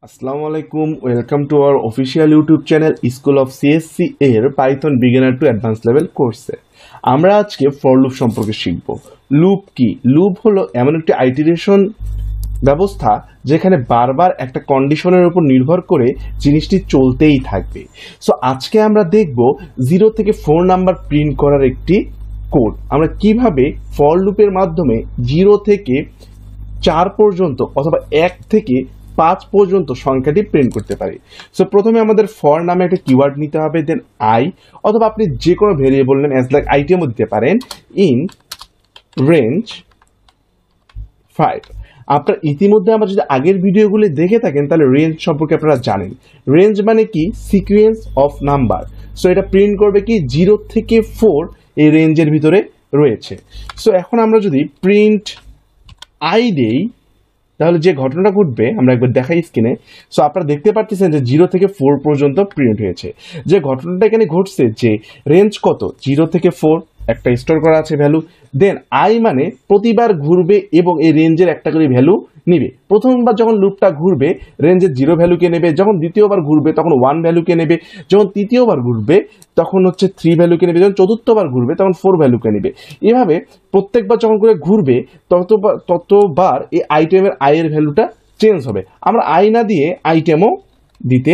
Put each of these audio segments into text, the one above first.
আসসালামু আলাইকুম, welcome to our official YouTube channel school of CSC এর Python beginner to advance level কোর্সে আমরা আজকে ফর লুপ সম্পর্কে শিখব। লুপ কি? লুপ হলো এমন একটি আইটারেশন ব্যবস্থা যেখানে বারবার একটা কন্ডিশনের উপর নির্ভর করে জিনিসটি চলতেই থাকবে। সো আজকে আমরা দেখব 0 থেকে 4 নাম্বার প্রিন্ট করার একটি কোড। আমরা কিভাবে ফর লুপের মাধ্যমে 0 থেকে 4 পর্যন্ত অথবা 1 থেকে 5 পর্যন্ত সংখ্যাটি প্রিন্ট করতে পারি। সো প্রথমে আমাদের ফর নামে একটা কিওয়ার্ড নিতে হবে, দেন আই অথবা আপনি যে কোনো ভেরিয়েবল নেন, অ্যাজ লাইক আইটেমও দিতে পারেন, ইন রেঞ্জ 5। আপনার ইতিমধ্যে আমরা যদি আগের ভিডিওগুলি দেখে থাকেন তাহলে রেঞ্জ সম্পর্কে আপনারা জানেন। রেঞ্জ মানে কি? Sequence of number. সো এটা প্রিন্ট করবে কি 0 থেকে 4 এই রেঞ্জের ভিতরে রয়েছে। সো এখন আমরা যদি প্রিন্ট আই দেই তাহলে যে ঘটনাটা ঘটবে আমরা একবার দেখাই স্ক্রিনে। সো আপনারা দেখতে পাচ্ছেন যে 0 থেকে 4 পর্যন্ত প্রিন্ট হয়েছে। যে ঘটনাটা এখানে ঘটছে যে রেঞ্জ কত, 0 থেকে 4 একটা স্টোর করা আছে ভ্যালু, দেন আই মানে প্রতিবার ঘুরবে এবং এই রেঞ্জের একটা করে ভ্যালু নিবে। প্রথমবার যখন লুপটা ঘুরবে রেঞ্জের 0 ভ্যালুকে নেবে, যখন দ্বিতীয়বার ঘুরবে তখন 1 ভ্যালুকে নেবে, যখন তৃতীয়বার ঘুরবে তখন হচ্ছে 3 ভ্যালুকে নেবে, যখন চতুর্থবার ঘুরবে তখন 4 ভ্যালুকে নেবে। এভাবে প্রত্যেকবার যখন করে ঘুরবে ততবার এই আইটেমের আয়ের ভ্যালুটা চেঞ্জ হবে। আমরা আই না দিয়ে আইটেমও দিতে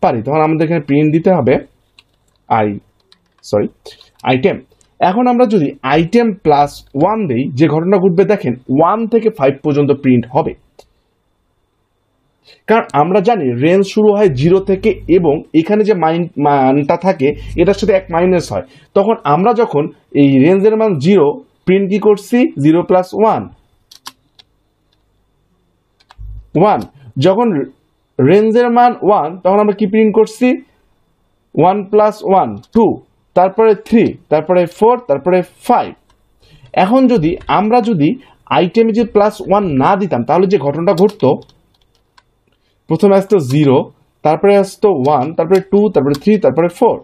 পারি। তখন আমাদের এখানে প্রিন্ট দিতে হবে আইটেম। এখন আমরা যদি আইটেম প্লাস 1 দেই, যে ঘটনা ঘটবে দেখেন 1 থেকে 5 পর্যন্ত প্রিন্ট হবে। কারণ আমরা জানি রেঞ্জ শুরু হয় 0 থেকে এবং এখানে যে মানটা থাকে এটার সাথে 1 মাইনাস হয়। তখন আমরা যখন এই রেঞ্জের মান 0 প্রিন্ট কি করছি, 0 প্লাস 1, যখন রেঞ্জের মান 1 তখন আমরা কি প্রিন্ট করছি, 1 প্লাস 1 2, তারপরে 3, তারপরে 4, তারপরে 5। এখন যদি আমরা আইটেমে যে প্লাস 1 না দিতাম তাহলে যে ঘটনাটা ঘটতো, প্রথমে আসতো 0, তারপরে আসতো 1, তারপরে 2, তারপরে 3, তারপরে 4,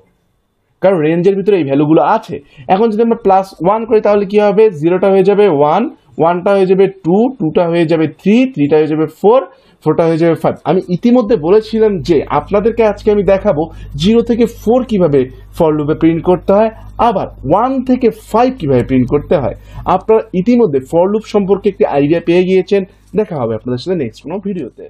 কারণ রেঞ্জের ভিতরে এই ভ্যালুগুলো আছে। এখন যদি আমরা প্লাস 1 করি তাহলে কি হবে, 0টা হয়ে যাবে 1, 1টা হয়ে যাবে 2, 2টা হয়ে যাবে 3, 3টা হয়ে যাবে 4, 4টা হয়ে যাবে 5। আমি ইতিমধ্যে বলেছিলাম যে আপনাদেরকে আজকে আমি দেখাবো 0 থেকে 4 কিভাবে ফর লুপে প্রিন্ট করতে হয়, আবার 1 থেকে 5 কিভাবে প্রিন্ট করতে হয়। আপনারা ইতিমধ্যে ফর লুপ সম্পর্কে একটি আইডিয়া পেয়ে গিয়েছেন। দেখা হবে আপনাদের সাথে নেক্সট কোনো ভিডিওতে।